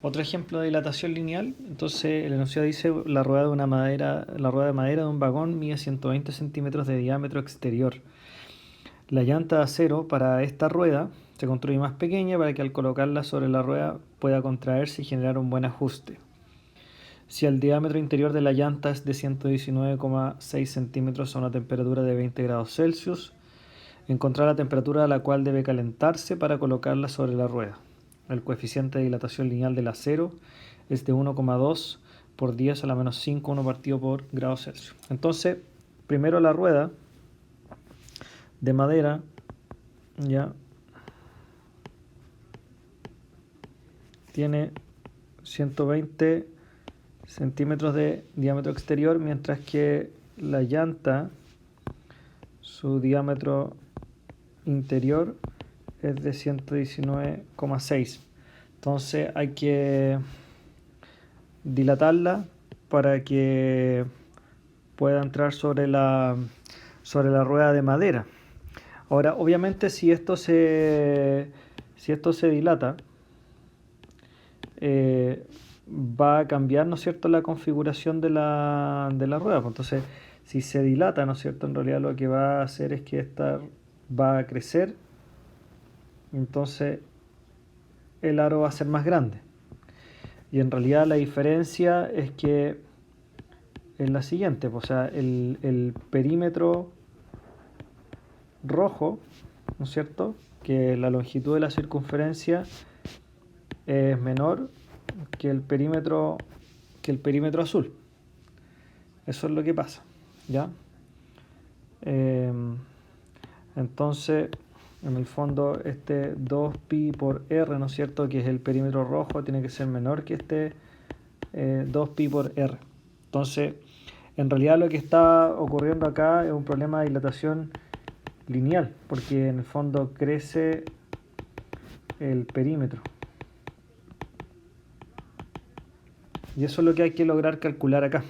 Otro ejemplo de dilatación lineal, entonces el enunciado dice la rueda de madera de un vagón mide 120 centímetros de diámetro exterior. La llanta de acero para esta rueda se construye más pequeña para que al colocarla sobre la rueda pueda contraerse y generar un buen ajuste. Si el diámetro interior de la llanta es de 119,6 centímetros a una temperatura de 20 grados Celsius, encontrar la temperatura a la cual debe calentarse para colocarla sobre la rueda. El coeficiente de dilatación lineal del acero es de 1,2 por 10 a la menos 5, 1 partido por grado Celsius. Entonces, primero la rueda de madera, ya, tiene 120 centímetros de diámetro exterior, mientras que la llanta, su diámetro interior es de 119,6. Entonces hay que dilatarla para que pueda entrar sobre la rueda de madera. Ahora, obviamente, si esto se dilata, va a cambiar, ¿no es cierto?, la configuración de la rueda. Entonces, si se dilata, ¿no es cierto?, en realidad lo que va a hacer es que esta va a crecer, entonces el aro va a ser más grande. Y en realidad la diferencia es que es la siguiente, o sea, el perímetro rojo, ¿no es cierto?, que la longitud de la circunferencia es menor que el perímetro azul. Eso es lo que pasa, ¿ya? Entonces, en el fondo, este 2pi por r, ¿no es cierto?, que es el perímetro rojo, tiene que ser menor que este 2pi por r. Entonces, en realidad lo que está ocurriendo acá es un problema de dilatación lineal, porque en el fondo crece el perímetro. Y eso es lo que hay que lograr calcular acá,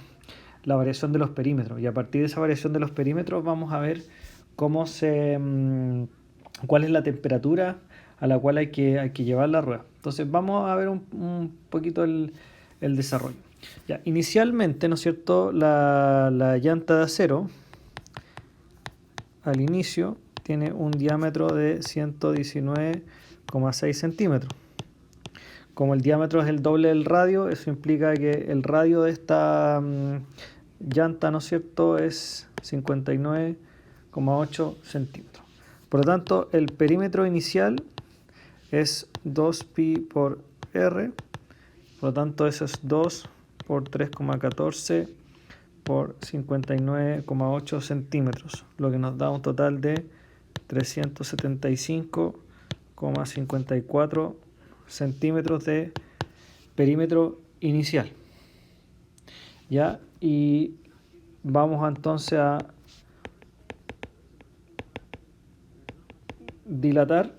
la variación de los perímetros. Y a partir de esa variación de los perímetros vamos a ver cuál es la temperatura a la cual hay que llevar la rueda. Entonces vamos a ver un poquito el desarrollo. Ya, inicialmente, ¿no es cierto?, la llanta de acero al inicio tiene un diámetro de 119,6 centímetros. Como el diámetro es el doble del radio, eso implica que el radio de esta llanta, ¿no es cierto?, es 59,8 centímetros. Por lo tanto, el perímetro inicial es 2pi por r, por lo tanto eso es 2 por 3,14 por 59,8 centímetros, lo que nos da un total de 375,54 centímetros de perímetro inicial. ¿Ya? Y vamos entonces a dilatar,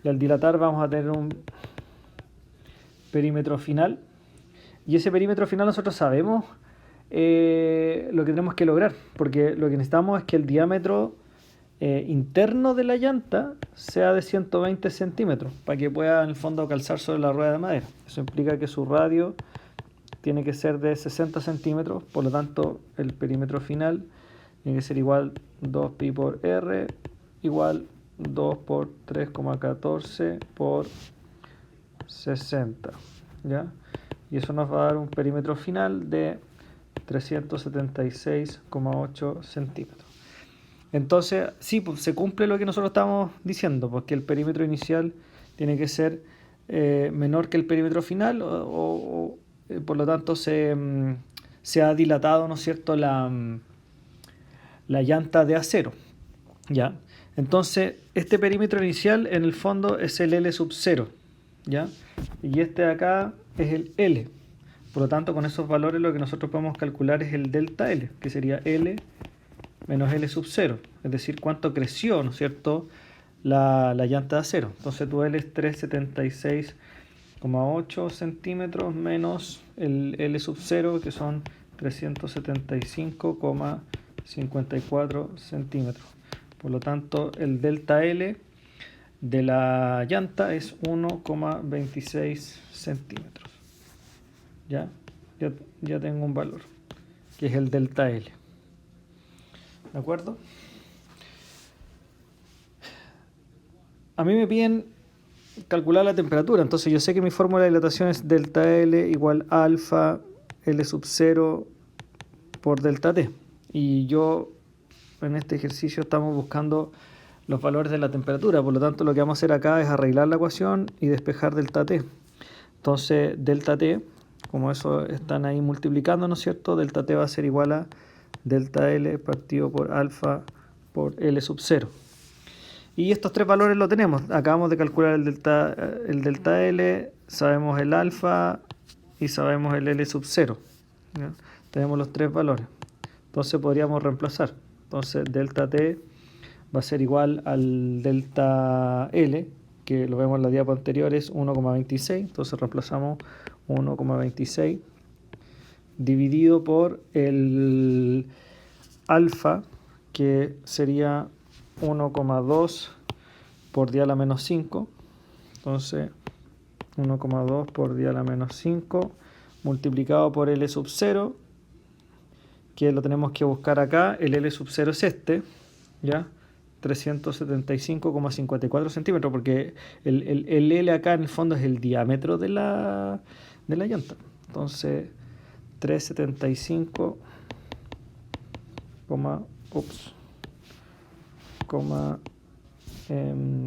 y al dilatar vamos a tener un perímetro final, y ese perímetro final nosotros sabemos lo que tenemos que lograr, porque lo que necesitamos es que el diámetro interno de la llanta sea de 120 centímetros para que pueda en el fondo calzar sobre la rueda de madera. Eso implica que su radio tiene que ser de 60 centímetros, por lo tanto el perímetro final tiene que ser igual 2pi por r igual 2 por 3,14 por 60, ¿ya? Y eso nos va a dar un perímetro final de 376,8 centímetros. Entonces, sí, pues, se cumple lo que nosotros estamos diciendo, porque el perímetro inicial tiene que ser menor que el perímetro final, por lo tanto se ha dilatado, ¿no es cierto?, la llanta de acero, ¿ya? Entonces, este perímetro inicial en el fondo es el L sub 0, ¿ya? Y este de acá es el L. Por lo tanto, con esos valores lo que nosotros podemos calcular es el delta L, que sería L menos L sub 0, es decir, cuánto creció, ¿no es cierto?, la llanta de acero. Entonces tu L es 376,8 centímetros menos el L sub 0, que son 375,54 centímetros. Por lo tanto, el delta L de la llanta es 1,26 centímetros. ¿Ya? Ya tengo un valor, que es el delta L. ¿De acuerdo? A mí me piden calcular la temperatura, entonces yo sé que mi fórmula de dilatación es delta L igual alfa L sub 0 por delta T. Y yo en este ejercicio estamos buscando los valores de la temperatura, por lo tanto lo que vamos a hacer acá es arreglar la ecuación y despejar delta T. Entonces delta T, como eso están ahí multiplicando, ¿no es cierto? Delta T va a ser igual a delta L partido por alfa por L sub 0. Y estos tres valores lo tenemos. Acabamos de calcular el delta L, sabemos el alfa y sabemos el L sub 0. ¿Ya? Tenemos los tres valores. Entonces podríamos reemplazar. Entonces delta T va a ser igual al delta L, que lo vemos en la diapo anterior, es 1,26. Entonces reemplazamos 1,26 dividido por el alfa, que sería 1,2 por 10 a la menos 5. Entonces 1,2 por 10 a la menos 5 multiplicado por L sub 0, que lo tenemos que buscar acá. El L sub 0 es este, ¿ya? 375,54 centímetros, porque el L acá en el fondo es el diámetro de la llanta. Entonces 375,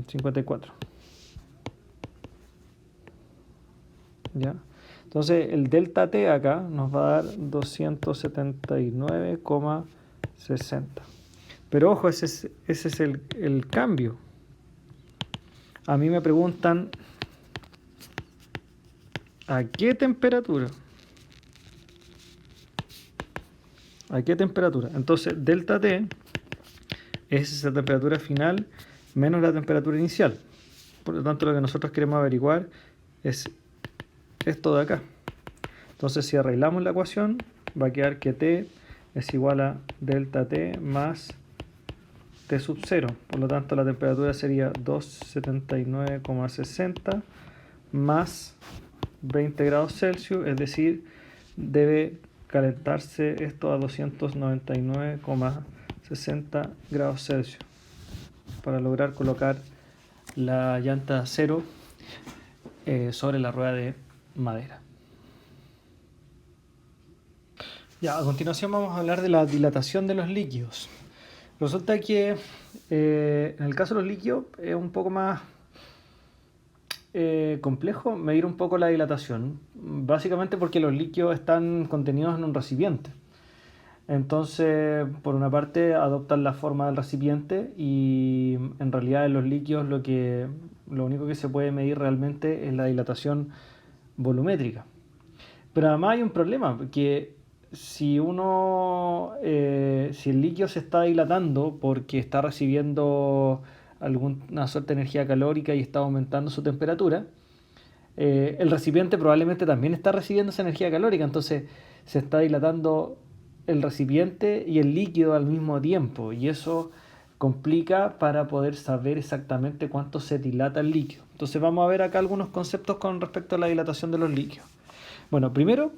54. ¿Ya? Entonces el delta T acá nos va a dar 279,60. Pero ojo, ese es el cambio. A mí me preguntan ¿a qué temperatura? ¿A qué temperatura? Entonces delta T es esa temperatura final menos la temperatura inicial. Por lo tanto, lo que nosotros queremos averiguar es esto de acá. Entonces, si arreglamos la ecuación, va a quedar que T es igual a delta T más T sub 0. Por lo tanto, la temperatura sería 279,60 más 20 grados Celsius, es decir, debe calentarse esto a 299,60 grados Celsius para lograr colocar la llanta de acero sobre la rueda de madera. Ya, a continuación vamos a hablar de la dilatación de los líquidos. Resulta que en el caso de los líquidos es un poco más complejo medir un poco la dilatación, básicamente porque los líquidos están contenidos en un recipiente. Entonces, por una parte, adoptan la forma del recipiente y en realidad en los líquidos lo único que se puede medir realmente es la dilatación volumétrica. Pero además hay un problema, que si el líquido se está dilatando porque está recibiendo alguna suerte de energía calórica y está aumentando su temperatura, el recipiente probablemente también está recibiendo esa energía calórica, entonces se está dilatando el recipiente y el líquido al mismo tiempo, y eso complica para poder saber exactamente cuánto se dilata el líquido. Entonces vamos a ver acá algunos conceptos con respecto a la dilatación de los líquidos. Bueno, primero,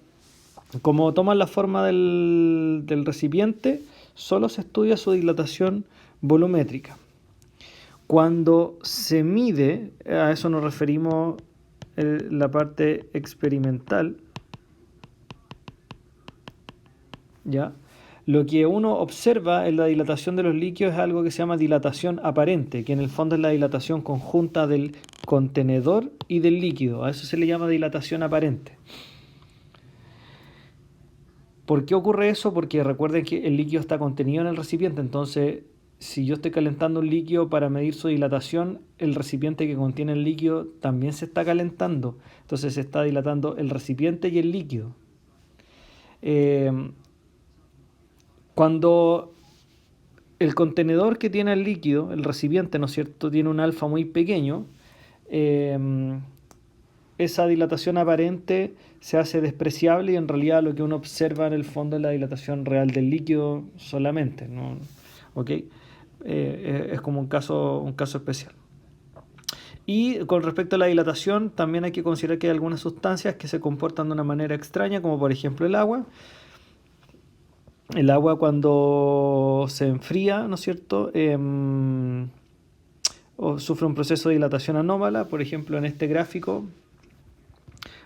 como toman la forma del recipiente, solo se estudia su dilatación volumétrica. Cuando se mide, a eso nos referimos en la parte experimental, ¿ya? Lo que uno observa en la dilatación de los líquidos es algo que se llama dilatación aparente, que en el fondo es la dilatación conjunta del contenedor y del líquido. A eso se le llama dilatación aparente. ¿Por qué ocurre eso? Porque recuerden que el líquido está contenido en el recipiente, entonces si yo estoy calentando un líquido para medir su dilatación, el recipiente que contiene el líquido también se está calentando, entonces se está dilatando el recipiente y el líquido. Cuando el contenedor que tiene el líquido, el recipiente, ¿no es cierto?, tiene un alfa muy pequeño, esa dilatación aparente se hace despreciable y en realidad lo que uno observa en el fondo es la dilatación real del líquido solamente, ¿no? ¿Okay? Es como un caso especial. Y con respecto a la dilatación, también hay que considerar que hay algunas sustancias que se comportan de una manera extraña, como por ejemplo el agua. El agua cuando se enfría, ¿no es cierto? O sufre un proceso de dilatación anómala. Por ejemplo, en este gráfico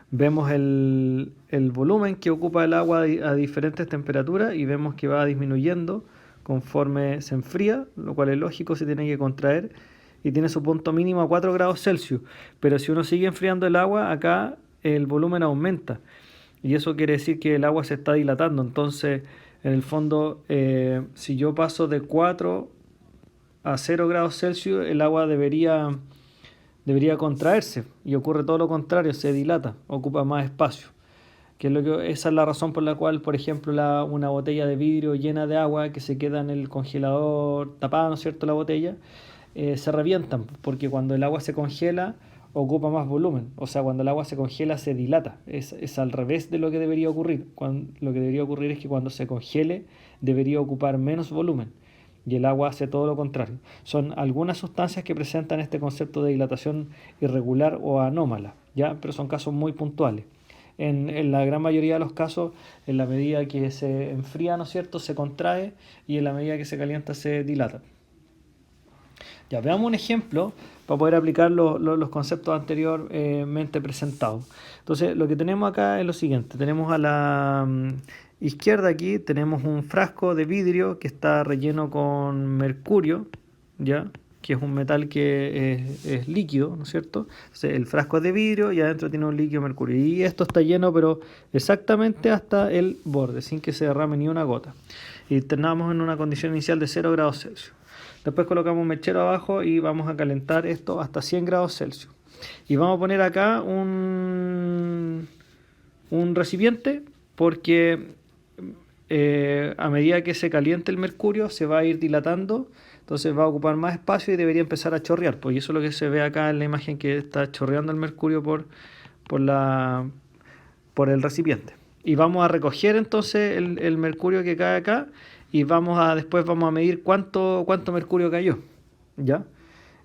vemos el volumen que ocupa el agua a diferentes temperaturas y vemos que va disminuyendo conforme se enfría, lo cual es lógico, se tiene que contraer y tiene su punto mínimo a 4 grados Celsius. Pero si uno sigue enfriando el agua, acá el volumen aumenta y eso quiere decir que el agua se está dilatando. Entonces, en el fondo, si yo paso de 4 a 0 grados Celsius, el agua debería contraerse y ocurre todo lo contrario, se dilata, ocupa más espacio. Esa es la razón por la cual, por ejemplo, una botella de vidrio llena de agua que se queda en el congelador tapada, ¿no es cierto?, la botella, se revientan, porque cuando el agua se congela ocupa más volumen. O sea, cuando el agua se congela se dilata. Es al revés de lo que debería ocurrir. Lo que debería ocurrir es que cuando se congele debería ocupar menos volumen. Y el agua hace todo lo contrario. Son algunas sustancias que presentan este concepto de dilatación irregular o anómala, ¿ya? Pero son casos muy puntuales. En la gran mayoría de los casos, en la medida que se enfría, ¿no es cierto?, se contrae y en la medida que se calienta se dilata. Ya, veamos un ejemplo para poder aplicar los conceptos anteriormente presentados. Entonces, lo que tenemos acá es lo siguiente. Tenemos a la izquierda aquí, tenemos un frasco de vidrio que está relleno con mercurio, ¿ya?, que es un metal que es líquido, ¿no es cierto? Entonces, el frasco es de vidrio y adentro tiene un líquido mercurio. Y esto está lleno, pero exactamente hasta el borde, sin que se derrame ni una gota. Y tenemos en una condición inicial de 0 grados Celsius. Después colocamos un mechero abajo y vamos a calentar esto hasta 100 grados Celsius. Y vamos a poner acá un recipiente porque a medida que se caliente el mercurio se va a ir dilatando, entonces va a ocupar más espacio y debería empezar a chorrear. Pues eso es lo que se ve acá en la imagen, que está chorreando el mercurio por el recipiente. Y vamos a recoger entonces el mercurio que cae acá y después vamos a medir cuánto mercurio cayó, ¿ya?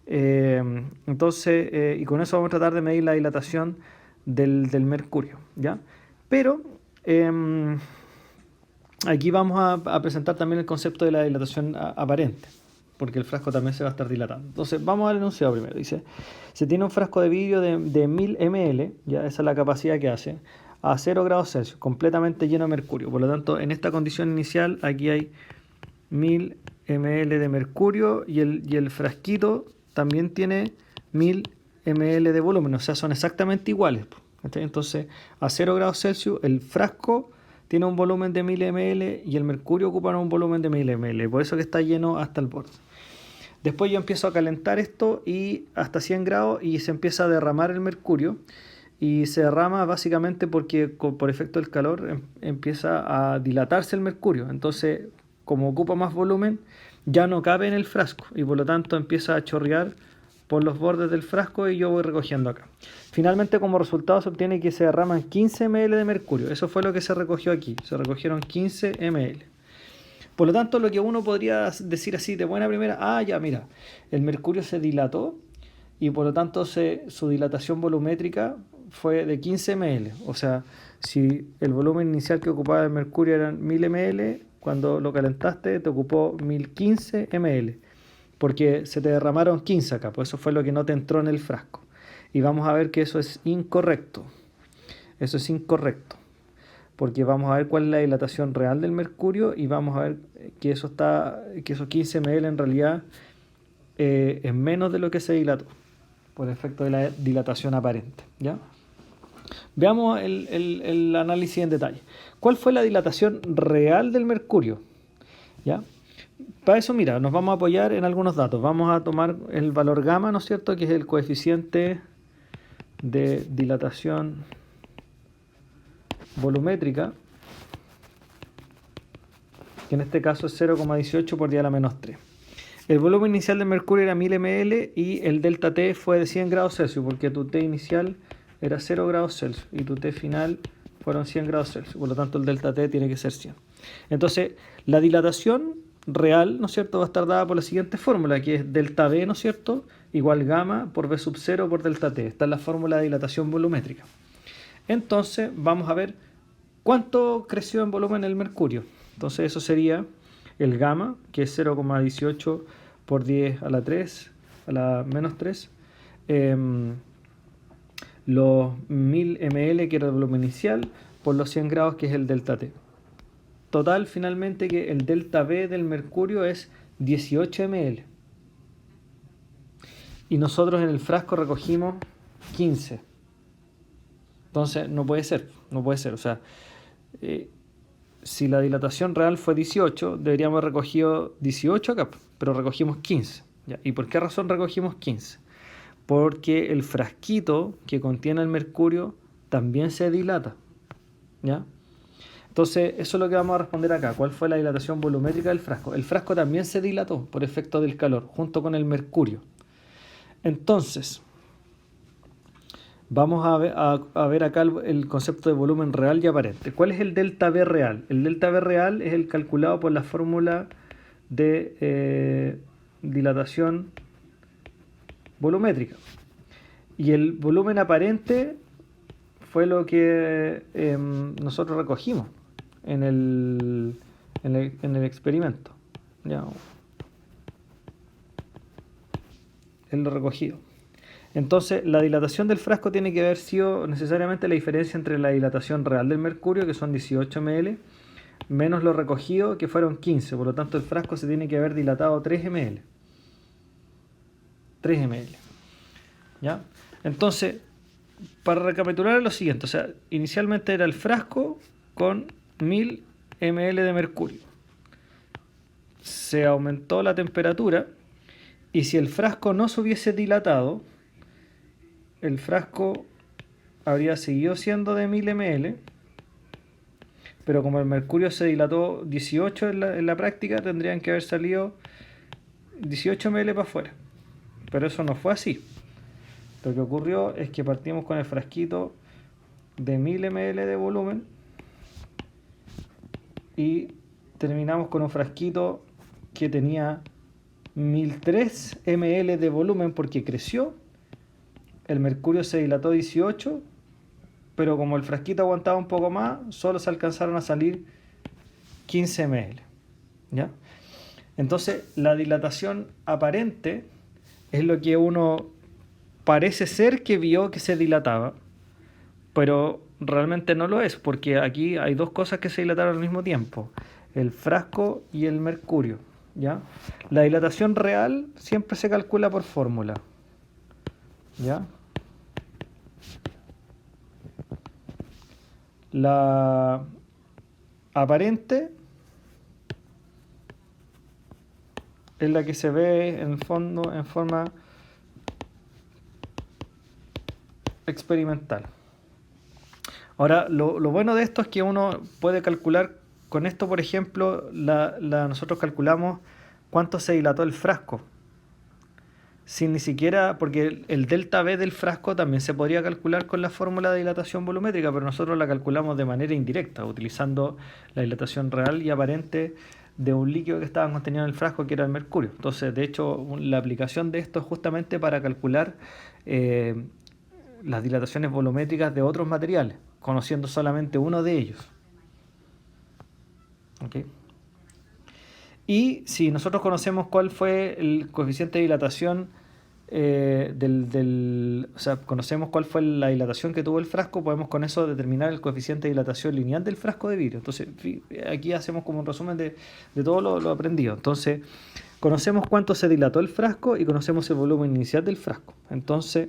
Entonces, y con eso vamos a tratar de medir la dilatación del mercurio, ¿ya? Pero aquí vamos a presentar también el concepto de la dilatación aparente, porque el frasco también se va a estar dilatando. Entonces, vamos al enunciado primero. Dice, se tiene un frasco de vidrio de 1000 ml, ya esa es la capacidad que hace, a 0 grados Celsius, completamente lleno de mercurio. Por lo tanto, en esta condición inicial, aquí hay 1000 ml de mercurio y el frasquito también tiene 1000 ml de volumen, o sea, son exactamente iguales. Entonces, a 0 grados Celsius, el frasco tiene un volumen de 1000 ml y el mercurio ocupa un volumen de 1000 ml, por eso que está lleno hasta el borde. Después yo empiezo a calentar esto y hasta 100 grados y se empieza a derramar el mercurio. Y se derrama básicamente porque por efecto del calor empieza a dilatarse el mercurio. Entonces, como ocupa más volumen, ya no cabe en el frasco y por lo tanto empieza a chorrear por los bordes del frasco y yo voy recogiendo acá. Finalmente, como resultado se obtiene que se derraman 15 ml de mercurio. Eso fue lo que se recogió aquí. Se recogieron 15 ml. Por lo tanto, lo que uno podría decir así de buena primera, ya mira, el mercurio se dilató y por lo tanto su dilatación volumétrica fue de 15 ml. O sea, si el volumen inicial que ocupaba el mercurio eran 1000 ml, cuando lo calentaste te ocupó 1015 ml. Porque se te derramaron 15 acá, pues eso fue lo que no te entró en el frasco. Y vamos a ver que eso es incorrecto. Eso es incorrecto. Porque vamos a ver cuál es la dilatación real del mercurio y vamos a ver que esos 15 ml en realidad es menos de lo que se dilató por efecto de la dilatación aparente, ¿ya? Veamos el análisis en detalle. ¿Cuál fue la dilatación real del mercurio? ¿Ya? Para eso, mira, nos vamos a apoyar en algunos datos. Vamos a tomar el valor gamma, ¿no es cierto?, que es el coeficiente de dilatación volumétrica, que en este caso es 0,18 por 10 a la menos 3. El volumen inicial del mercurio era 1000 ml y el delta T fue de 100 grados Celsius, porque tu T inicial era 0 grados Celsius y tu T final fueron 100 grados Celsius. Por lo tanto, el delta T tiene que ser 100. Entonces, la dilatación real, ¿no es cierto?, va a estar dada por la siguiente fórmula, que es delta V, ¿no es cierto?, igual gamma por V sub 0 por delta T. Esta es la fórmula de dilatación volumétrica. Entonces, vamos a ver cuánto creció en volumen el mercurio. Entonces, eso sería el gamma, que es 0,18 por 10 a la 3, a la menos 3. Los 1000 ml, que era el volumen inicial, por los 100 grados, que es el delta T. Total, finalmente, que el delta V del mercurio es 18 ml. Y nosotros en el frasco recogimos 15. Entonces, no puede ser. O sea, si la dilatación real fue 18, deberíamos haber recogido 18 acá, pero recogimos 15. ¿Ya? ¿Y por qué razón recogimos 15? Porque el frasquito que contiene el mercurio también se dilata. ¿Ya? Entonces, eso es lo que vamos a responder acá. ¿Cuál fue la dilatación volumétrica del frasco? El frasco también se dilató por efecto del calor, junto con el mercurio. Entonces, vamos a ver acá el concepto de volumen real y aparente. ¿Cuál es el delta V real? El delta V real es el calculado por la fórmula de dilatación volumétrica. Y el volumen aparente fue lo que nosotros recogimos en el experimento. Ya. Es lo recogido. Entonces, la dilatación del frasco tiene que haber sido necesariamente la diferencia entre la dilatación real del mercurio, que son 18 ml, menos lo recogido, que fueron 15. Por lo tanto, el frasco se tiene que haber dilatado 3 ml. 3 ml. ¿Ya? Entonces, para recapitular lo siguiente, o sea, inicialmente era el frasco con 1000 ml de mercurio. Se aumentó la temperatura y si el frasco no se hubiese dilatado, el frasco habría seguido siendo de 1000 ml, pero como el mercurio se dilató 18 en la práctica, tendrían que haber salido 18 ml para afuera. Pero eso no fue así. Lo que ocurrió es que partimos con el frasquito de 1000 ml de volumen y terminamos con un frasquito que tenía 1003 ml de volumen porque creció. El mercurio se dilató 18, pero como el frasquito aguantaba un poco más, solo se alcanzaron a salir 15 ml. ¿Ya? Entonces, la dilatación aparente es lo que uno parece ser que vio que se dilataba, pero realmente no lo es, porque aquí hay dos cosas que se dilataron al mismo tiempo, el frasco y el mercurio. ¿Ya? La dilatación real siempre se calcula por fórmula. ¿Ya? La aparente es la que se ve en el fondo en forma experimental. Ahora, lo bueno de esto es que uno puede calcular con esto, por ejemplo, nosotros calculamos cuánto se dilató el frasco. Sin ni siquiera, porque el delta V del frasco también se podría calcular con la fórmula de dilatación volumétrica, pero nosotros la calculamos de manera indirecta, utilizando la dilatación real y aparente de un líquido que estaba contenido en el frasco, que era el mercurio. Entonces, de hecho, la aplicación de esto es justamente para calcular las dilataciones volumétricas de otros materiales, conociendo solamente uno de ellos. ¿Okay? Y si nosotros conocemos cuál fue el coeficiente de dilatación o sea, conocemos cuál fue la dilatación que tuvo el frasco, podemos con eso determinar el coeficiente de dilatación lineal del frasco de vidrio. Entonces, aquí hacemos como un resumen de todo lo aprendido. Entonces, conocemos cuánto se dilató el frasco y conocemos el volumen inicial del frasco. Entonces,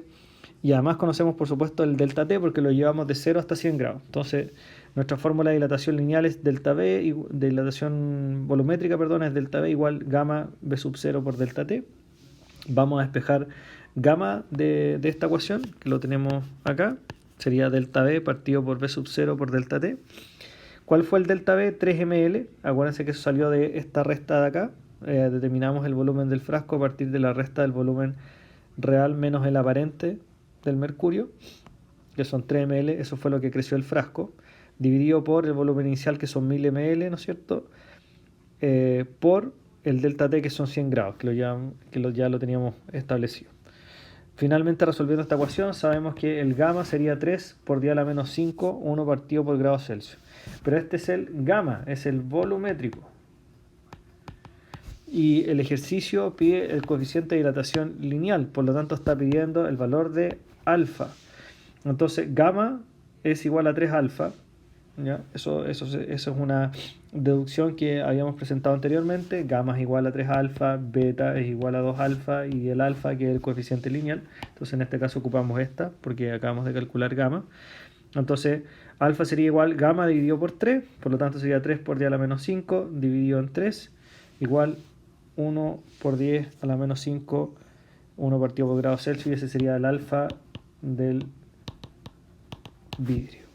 y además conocemos, por supuesto, el delta T porque lo llevamos de 0 hasta 100 grados. Entonces, nuestra fórmula de dilatación lineal es delta V, de dilatación volumétrica, perdón, es delta V igual gamma V sub 0 por delta T. Vamos a despejar gamma de esta ecuación, que lo tenemos acá. Sería delta V partido por V sub 0 por delta T. ¿Cuál fue el delta V? 3 ml. Acuérdense que eso salió de esta resta de acá. Determinamos el volumen del frasco a partir de la resta del volumen real menos el aparente del mercurio, que son 3 ml. Eso fue lo que creció el frasco, dividido por el volumen inicial, que son 1000 ml, ¿no es cierto? Por el delta T, que son 100 grados, ya lo teníamos establecido. Finalmente, resolviendo esta ecuación, sabemos que el gamma sería 3 por 10 a la menos 5, 1 partido por grado Celsius. Pero este es el gamma, es el volumétrico. Y el ejercicio pide el coeficiente de dilatación lineal, por lo tanto está pidiendo el valor de alfa. Entonces, gamma es igual a 3 alfa. ¿Ya? Eso es una deducción que habíamos presentado anteriormente. Gamma es igual a 3 alfa, beta es igual a 2 alfa y el alfa, que es el coeficiente lineal. Entonces en este caso ocupamos esta porque acabamos de calcular gamma. Entonces alfa sería igual gamma dividido por 3, por lo tanto sería 3 por 10 a la menos 5 dividido en 3 igual 1 por 10 a la menos 5, 1 partido por grado Celsius, y ese sería el alfa del vidrio.